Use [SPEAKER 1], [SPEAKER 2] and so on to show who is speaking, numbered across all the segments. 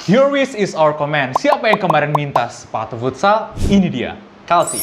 [SPEAKER 1] Your wish is our command. Siapa yang kemarin minta sepatu futsal? Ini dia, Kalsi.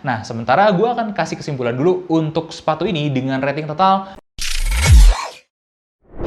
[SPEAKER 1] Nah, sementara gue akan kasih kesimpulan dulu untuk sepatu ini dengan rating total.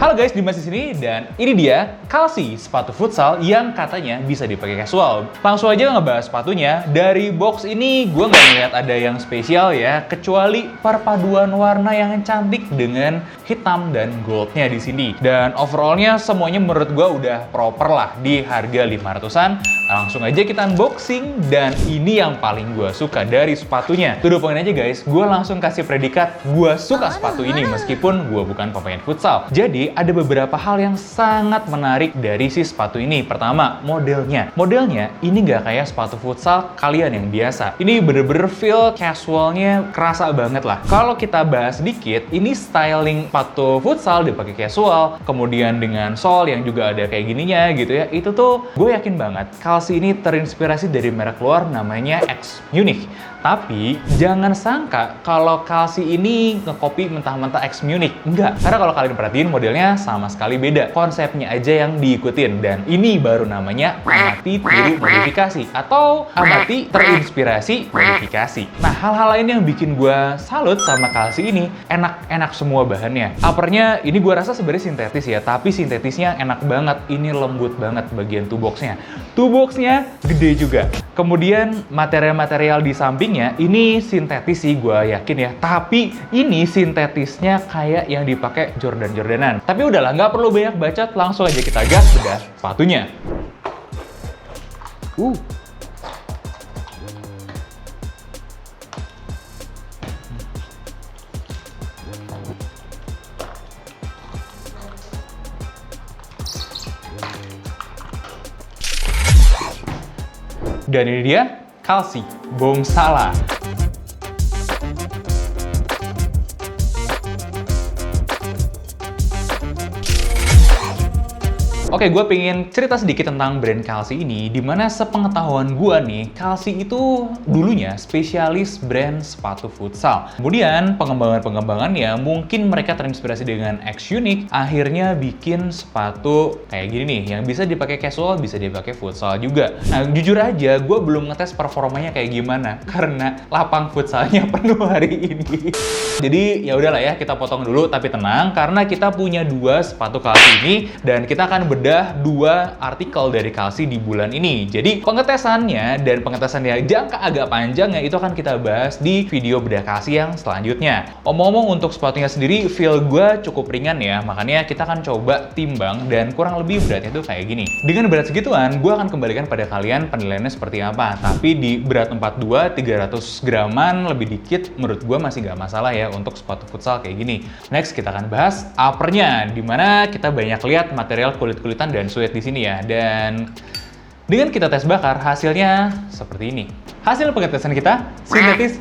[SPEAKER 1] Halo guys, Dimas di sini dan ini dia Kalsi, sepatu futsal yang katanya bisa dipakai casual. Langsung aja ngebahas sepatunya. Dari box ini gue nggak ngeliat ada yang spesial ya, kecuali perpaduan warna yang cantik dengan hitam dan goldnya di sini. Dan overallnya semuanya menurut gue udah proper lah di harga 500-an. Langsung aja kita unboxing dan ini yang paling gue suka dari sepatunya. To the point aja guys, gue langsung kasih predikat gue suka sepatu ini meskipun gue bukan pemain futsal. Jadi ada beberapa hal yang sangat menarik dari si sepatu ini. Pertama, modelnya. Modelnya ini nggak kayak sepatu futsal kalian yang biasa. Ini bener-bener feel casualnya kerasa banget lah. Kalau kita bahas sedikit, ini styling sepatu futsal dipakai casual, kemudian dengan sol yang juga ada kayak gininya gitu ya. Itu tuh gue yakin banget Kalsi ini terinspirasi dari merek luar namanya X Munich. Tapi jangan sangka kalau Kalsi ini ngekopi mentah-mentah X Munich. Enggak, karena kalau kalian perhatiin modelnya sama sekali beda. Konsepnya aja yang diikutin. Dan ini baru namanya amati tiru modifikasi atau amati terinspirasi modifikasi. Nah, hal-hal lain yang bikin gue salut sama Kalsi ini, enak-enak semua bahannya. Uppernya ini gue rasa sebenarnya sintetis ya, tapi sintetisnya enak banget. Ini lembut banget bagian toe boxnya. Toe boxnya gede juga. Kemudian material-material di sampingnya ini sintetis sih gue yakin ya. Tapi ini sintetisnya kayak yang dipakai Jordan-Jordanan. Tapi udahlah, nggak perlu banyak bacot, langsung aja kita gas bedah sepatunya. Dan ini dia Kalsi Bom Salah. Oke, gue pengen cerita sedikit tentang brand Kalsi ini, dimana sepengetahuan gue nih, Kalsi itu dulunya spesialis brand sepatu futsal. Kemudian pengembangannya mungkin mereka terinspirasi dengan X Munich, akhirnya bikin sepatu kayak gini nih, yang bisa dipakai casual, bisa dipakai futsal juga. Nah, jujur aja, gue belum ngetes performanya kayak gimana, karena lapang futsalnya penuh hari ini. Jadi ya udahlah ya, kita potong dulu, tapi tenang, karena kita punya dua sepatu Kalsi ini, dan kita akan bedah dua artikel dari Kalsi di bulan ini. Jadi pengetesannya jangka agak panjang ya, itu akan kita bahas di video bedah Kalsi yang selanjutnya. Omong-omong untuk sepatunya sendiri, feel gue cukup ringan ya, makanya kita akan coba timbang dan kurang lebih beratnya tuh kayak gini. Dengan berat segituan, gue akan kembalikan pada kalian penilaiannya seperti apa. Tapi di berat 42, 300 graman lebih dikit, menurut gue masih gak masalah ya untuk sepatu futsal kayak gini. Next, kita akan bahas uppernya, dimana kita banyak lihat material kulit-kulitan dan suede di sini ya. Dan dengan kita tes bakar, hasilnya seperti ini. Hasil pengetesan kita sintetis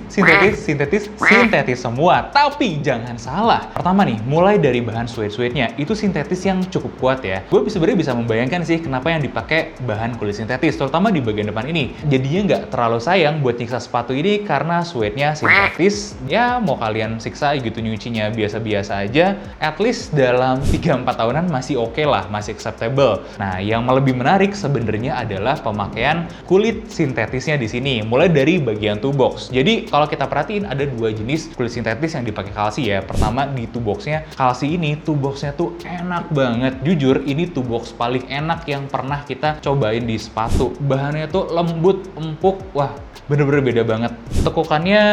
[SPEAKER 1] semua. Tapi jangan salah. Pertama nih, mulai dari bahan suede-suede-nya itu sintetis yang cukup kuat ya. Gue sebenarnya bisa membayangkan sih kenapa yang dipakai bahan kulit sintetis, terutama di bagian depan ini. Jadinya nggak terlalu sayang buat nyiksa sepatu ini karena suede-nya sintetis. Ya mau kalian siksa gitu nyucinya biasa-biasa aja, at least dalam 3-4 tahunan masih oke lah, masih acceptable. Nah, yang lebih menarik sebenarnya adalah pemakaian kulit sintetisnya di sini. Mulai dari bagian toe box. Jadi kalau kita perhatiin ada dua jenis kulit sintetis yang dipakai Kalsi ya. Pertama di toe boxnya, Kalsi ini toe boxnya tuh enak banget. Jujur ini toe box paling enak yang pernah kita cobain di sepatu. Bahannya tuh lembut, empuk, wah bener-bener beda banget. Tekukannya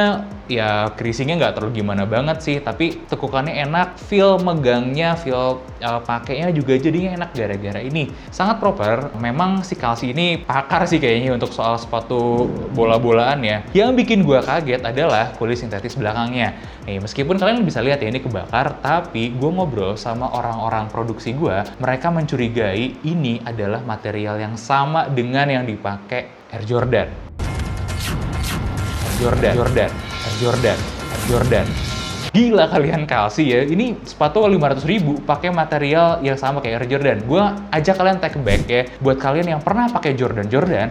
[SPEAKER 1] ya creasingnya nggak terlalu gimana banget sih, tapi tekukannya enak, feel megangnya, feel pakainya juga jadinya enak gara-gara ini. Sangat proper. Memang si Kalsi ini pakar sih kayaknya untuk soal sepatu bola-bolaan ya. Yang bikin gue kaget adalah kulit sintetis belakangnya. Nih, meskipun kalian bisa lihat ya ini kebakar, tapi gue ngobrol sama orang-orang produksi gue, mereka mencurigai ini adalah material yang sama dengan yang dipakai Air Jordan. Gila kalian Kalsi ya, ini sepatu 500.000 pakai material yang sama kayak Air Jordan. Gue ajak kalian take back ya, buat kalian yang pernah pakai Jordan,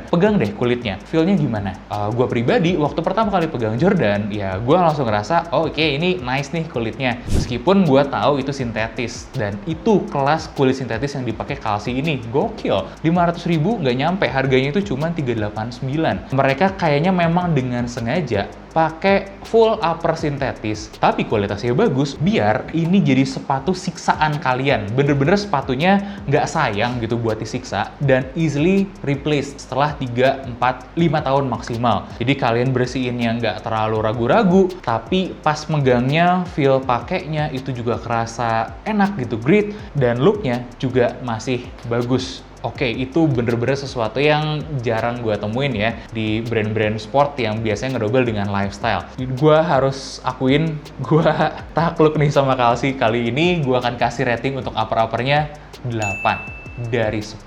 [SPEAKER 1] pegang deh kulitnya, feel-nya gimana? Gue pribadi waktu pertama kali pegang Jordan, ya gue langsung ngerasa, oh oke, ini nice nih kulitnya. Meskipun gue tahu itu sintetis, dan itu kelas kulit sintetis yang dipakai Kalsi ini, gokil. 500.000 nggak nyampe, harganya itu cuma 389. Mereka kayaknya memang dengan sengaja pakai full upper sintetis, tapi kualitasnya bagus, biar ini jadi sepatu siksaan kalian. Bener-bener sepatunya nggak sayang gitu buat disiksa, dan easily replaced setelah 3, 4, 5 tahun maksimal. Jadi kalian bersihinnya nggak terlalu ragu-ragu, tapi pas megangnya, feel pakainya itu juga kerasa enak gitu, grit, dan looknya juga masih bagus. Oke, itu bener-bener sesuatu yang jarang gue temuin ya di brand-brand sport yang biasanya ngedobel dengan lifestyle. Gue harus akuin, gue takluk nih sama Kalsi. Kali ini gue akan kasih rating untuk upper-uppernya 8 dari 10.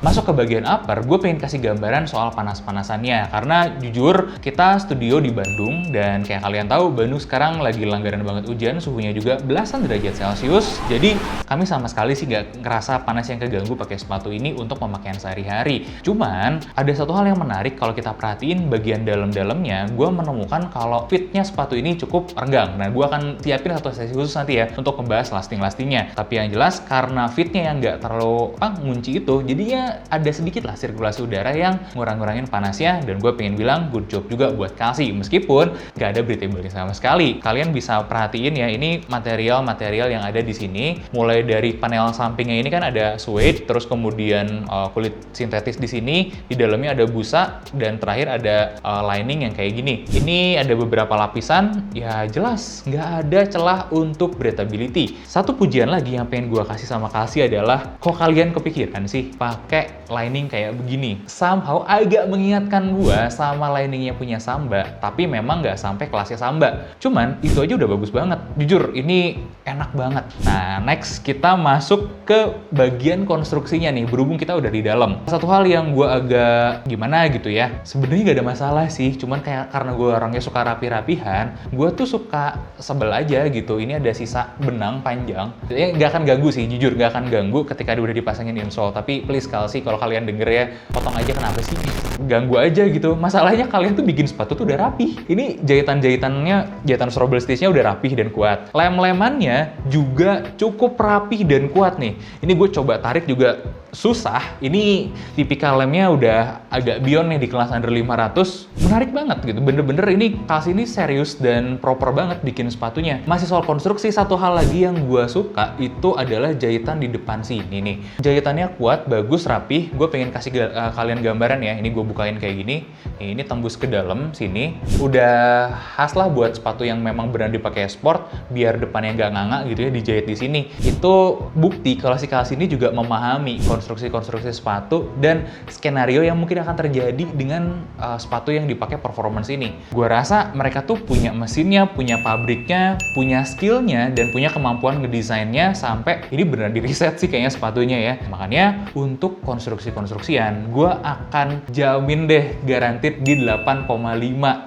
[SPEAKER 1] Masuk ke bagian upper, gue pengen kasih gambaran soal panas-panasannya. Karena jujur, kita studio di Bandung, dan kayak kalian tahu, Bandung sekarang lagi langganan banget hujan, suhunya juga belasan derajat Celcius. Jadi, kami sama sekali sih nggak ngerasa panas yang keganggu pakai sepatu ini untuk pemakaian sehari-hari. Cuman, ada satu hal yang menarik kalau kita perhatiin bagian dalam-dalamnya, gue menemukan kalau fitnya sepatu ini cukup renggang. Nah, gue akan siapin satu sesi khusus nanti ya, untuk membahas lasting-lastingnya. Tapi yang jelas, karena fitnya yang nggak terlalu ngunci itu, jadinya ada sedikit lah sirkulasi udara yang ngurang-ngurangin panasnya, dan gue pengen bilang good job juga buat Kalsi, meskipun nggak ada breathable sama sekali. Kalian bisa perhatiin ya, ini material-material yang ada di sini, mulai dari panel sampingnya ini kan ada suede, terus kemudian kulit sintetis di sini, di dalamnya ada busa, dan terakhir ada lining yang kayak gini. Ini ada beberapa lapisan, ya jelas nggak ada celah untuk breathability. Satu pujian lagi yang pengen gue kasih sama Kalsi adalah, kok kalian kepikiran sih pakai lining kayak begini? Somehow agak mengingatkan gua sama liningnya punya Samba, tapi memang nggak sampai kelasnya Samba. Cuman itu aja udah bagus banget. Jujur, ini enak banget. Nah, next kita masuk ke bagian konstruksinya nih, berhubung kita udah di dalam. Satu hal yang gua agak gimana gitu ya, sebenarnya nggak ada masalah sih, cuman kayak karena gua orangnya suka rapi-rapihan, gua tuh suka sebel aja gitu. Ini ada sisa benang panjang. Ya nggak akan ganggu sih, jujur nggak akan ganggu ketika udah dipasangin insole. Tapi please Kalsi, kalau kalian denger ya, potong aja, kenapa sih? Ganggu aja gitu. Masalahnya kalian tuh bikin sepatu tuh udah rapih. Ini jahitan-jahitannya, jahitan strobel stitch-nya udah rapih dan kuat. Lem-lemannya juga cukup rapih dan kuat nih. Ini gue coba tarik juga susah. Ini tipikal lemnya udah agak beyond nih di kelas under 500. Menarik banget gitu. Bener-bener ini Kalsi ini serius dan proper banget bikin sepatunya. Masih soal konstruksi, satu hal lagi yang gue suka itu adalah jahitan di depan sini nih. Jahitannya kuat, bagus, rapih. Gue pengen kasih kalian gambaran ya. Ini gue bukain kayak gini. Ini tembus ke dalam sini. Udah khas lah buat sepatu yang memang benar dipakai sport, biar depannya nggak nganga gitu ya, dijahit di sini. Itu bukti kalau si Kalsi ini juga memahami konstruksi-konstruksi sepatu dan skenario yang mungkin akan terjadi dengan sepatu yang dipakai performance ini. Gue rasa mereka tuh punya mesinnya, punya pabriknya, punya skillnya, dan punya kemampuan ngedesainnya sampai ini benar di riset sih kayaknya sepatunya ya. Makanya untuk konstruksi-konstruksian, gue akan jamin deh guaranteed di 8,5.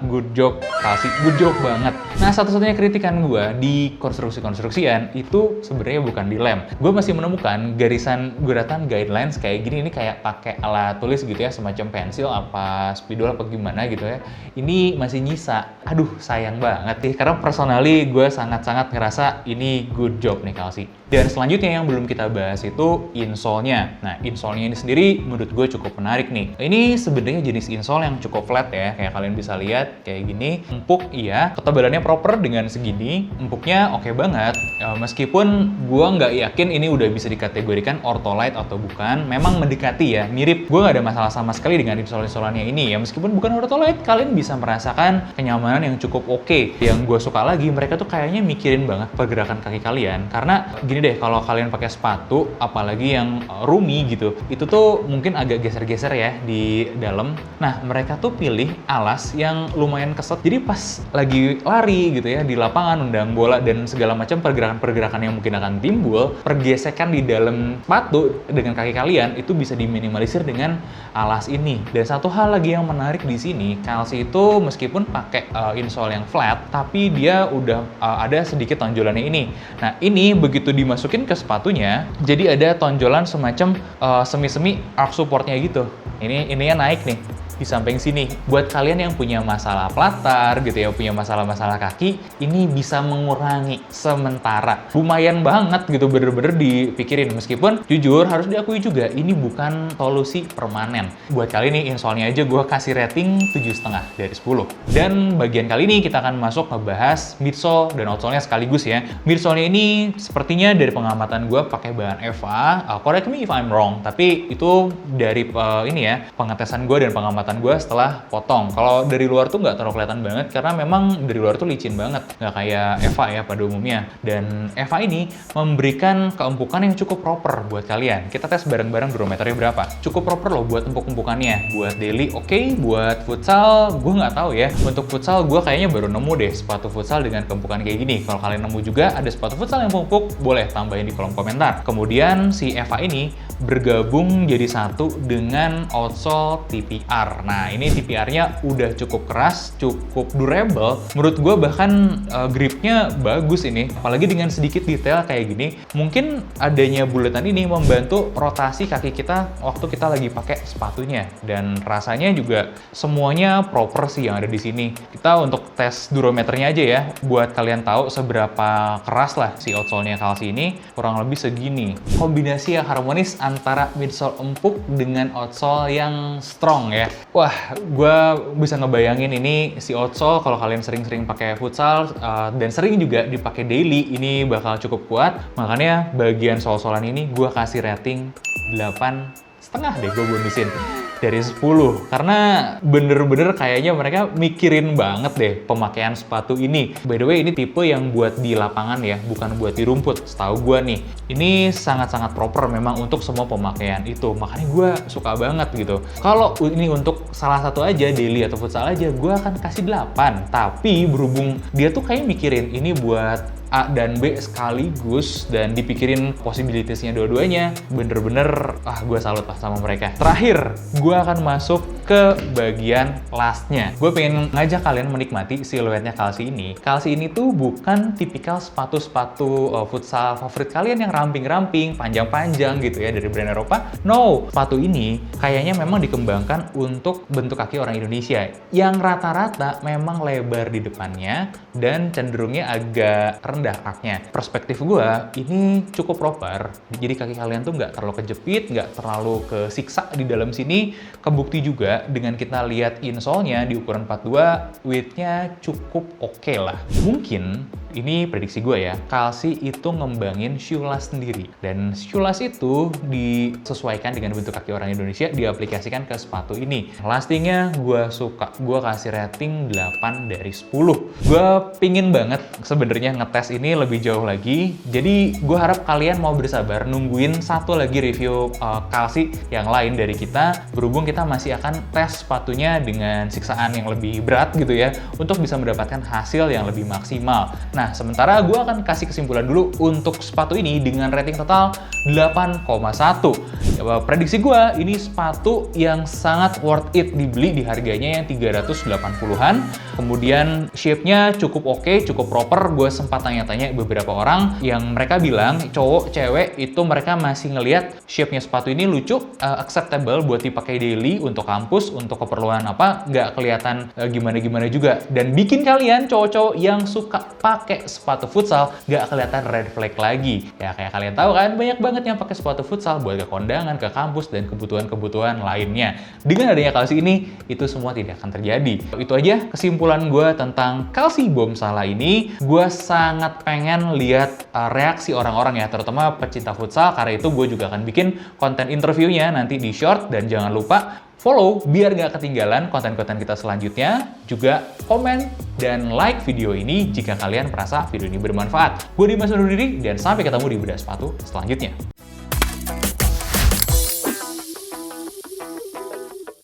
[SPEAKER 1] Good job Kalsi, good job banget. Nah, satu-satunya kritikan gue di konstruksi-konstruksian itu sebenarnya bukan di lem. Gue masih menemukan guratan guidelines kayak gini, ini kayak pakai alat tulis gitu ya, semacam pensil apa spidol apa gimana gitu ya. Ini masih nyisa. Aduh, sayang banget nih, karena personally gue sangat-sangat ngerasa ini good job nih Kalsi. Dan selanjutnya yang belum kita bahas itu insole-nya. Nah, insole-nya ini sendiri menurut gue cukup menarik nih. Ini sebenarnya jenis insole yang cukup flat ya, kayak kalian bisa lihat kayak gini. Empuk iya, ketebalannya proper dengan segini. Empuknya oke banget. Meskipun gue nggak yakin ini udah bisa dikategorikan ortholite atau bukan. Memang mendekati ya, mirip. Gue nggak ada masalah sama sekali dengan insole-insolannya ini ya. Meskipun bukan ortholite, kalian bisa merasakan kenyamanan yang cukup oke. Yang gue suka lagi, mereka tuh kayaknya mikirin banget pergerakan kaki kalian. Karena gini deh, kalau kalian pakai sepatu, apalagi yang yang roomy gitu, itu tuh mungkin agak geser-geser ya di dalam. Nah, mereka tuh pilih alas yang lumayan keset. Jadi pas lagi lari gitu ya di lapangan, nendang bola dan segala macam pergerakan-pergerakan yang mungkin akan timbul, pergesekan di dalam sepatu dengan kaki kalian itu bisa diminimalisir dengan alas ini. Dan satu hal lagi yang menarik di sini, Kalsi itu meskipun pakai insole yang flat, tapi dia udah ada sedikit tonjolannya ini. Nah, ini begitu dimasukin ke sepatunya, jadi ada tonjolan semacam semi-semi arch supportnya gitu. Ininya naik nih di samping sini. Buat kalian yang punya masalah plantar gitu ya, punya masalah-masalah kaki, ini bisa mengurangi sementara. Lumayan banget gitu, bener-bener dipikirin. Meskipun jujur harus diakui juga, ini bukan solusi permanen. Buat kali ini insole-nya aja gue kasih rating 7,5 dari 10. Dan bagian kali ini kita akan masuk ngebahas midsole dan outsole-nya sekaligus ya. Midsole-nya ini sepertinya dari pengamatan gue pakai bahan EVA. Correct me if I'm wrong, tapi itu dari pengetesan gue dan pengamatan gue setelah potong. Kalau dari luar tuh nggak terlalu kelihatan banget karena memang dari luar tuh licin banget, nggak kayak EVA ya pada umumnya. Dan EVA ini memberikan keempukan yang cukup proper buat kalian. Kita tes bareng-bareng durometernya berapa. Cukup proper loh buat empuk-empukannya. Buat daily oke, buat futsal gue nggak tahu ya. Untuk futsal gue kayaknya baru nemu deh sepatu futsal dengan keempukan kayak gini. Kalau kalian nemu juga ada sepatu futsal yang empuk, boleh tambahin di kolom komentar. Kemudian si EVA ini bergabung jadi satu dengan outsole TPR. Nah, ini TPR-nya udah cukup keras, cukup durable. Menurut gue bahkan gripnya bagus ini. Apalagi dengan sedikit detail kayak gini, mungkin adanya buletan ini membantu rotasi kaki kita waktu kita lagi pakai sepatunya. Dan rasanya juga semuanya proper sih yang ada di sini. Kita untuk tes durometernya aja ya, buat kalian tahu seberapa keras lah si outsole-nya Kalsi ini, kurang lebih segini. Kombinasi yang harmonis antara midsole empuk dengan outsole yang strong ya. Wah, gue bisa ngebayangin ini si outsole kalau kalian sering-sering pakai futsal dan sering juga dipakai daily, ini bakal cukup kuat. Makanya bagian sol-solan ini gue kasih rating 8,5 deh, gue bonusin dari 10 karena bener-bener kayaknya mereka mikirin banget deh pemakaian sepatu ini. By the way, ini tipe yang buat di lapangan ya, bukan buat di rumput. Setahu gue nih, ini sangat-sangat proper memang untuk semua pemakaian itu. Makanya gue suka banget gitu. Kalau ini untuk salah satu aja, daily atau futsal aja, gue akan kasih 8. Tapi berhubung dia tuh kayak mikirin ini buat A dan B sekaligus dan dipikirin possibilities-nya dua-duanya, bener-bener gue salut lah sama mereka. Terakhir, gue akan masuk ke bagian lastnya. Gue pengen ngajak kalian menikmati siluetnya Kalsi ini. Kalsi ini tuh bukan tipikal sepatu-sepatu futsal favorit kalian yang ramping-ramping, panjang-panjang gitu ya dari brand Eropa. No, sepatu ini kayaknya memang dikembangkan untuk bentuk kaki orang Indonesia yang rata-rata memang lebar di depannya dan cenderungnya agak rendah kakinya. Perspektif gue, ini cukup proper. Jadi kaki kalian tuh nggak terlalu kejepit, nggak terlalu kesiksa di dalam sini. Kebukti juga dengan kita lihat insole-nya di ukuran 42, width-nya cukup oke lah. Mungkin ini prediksi gue ya, Kalsi itu ngembangin shoeless sendiri. Dan shoeless itu disesuaikan dengan bentuk kaki orang Indonesia, diaplikasikan ke sepatu ini. Lastingnya gue suka, gue kasih rating 8 dari 10. Gue pingin banget sebenarnya ngetes ini lebih jauh lagi. Jadi gue harap kalian mau bersabar nungguin satu lagi review Kalsi yang lain dari kita. Berhubung kita masih akan tes sepatunya dengan siksaan yang lebih berat gitu ya, untuk bisa mendapatkan hasil yang lebih maksimal. Nah, sementara gue akan kasih kesimpulan dulu untuk sepatu ini dengan rating total 8,1. Prediksi gue, ini sepatu yang sangat worth it dibeli di harganya yang 380-an. Kemudian shape-nya cukup oke, cukup proper. Gue sempat tanya-tanya beberapa orang yang mereka bilang cowok, cewek itu mereka masih ngelihat shape-nya sepatu ini lucu, acceptable buat dipakai daily, untuk kampus, untuk keperluan apa, nggak kelihatan gimana-gimana juga. Dan bikin kalian cowok-cowok yang suka pakai sepatu futsal nggak kelihatan red flag lagi. Ya kayak kalian tahu kan, banyak banget yang pakai sepatu futsal buat ke kondangan, ke kampus, dan kebutuhan-kebutuhan lainnya. Dengan adanya Kalsi ini, itu semua tidak akan terjadi. Itu aja kesimpulan gue tentang Kalsi Bom Salah ini. Gue sangat pengen lihat reaksi orang-orang ya, terutama pecinta futsal, karena itu gue juga akan bikin konten interviewnya nanti di short. Dan jangan lupa follow biar nggak ketinggalan konten-konten kita selanjutnya. Juga komen dan like video ini jika kalian merasa video ini bermanfaat. Gue Dimas undur diri dan sampai ketemu di bedah sepatu selanjutnya.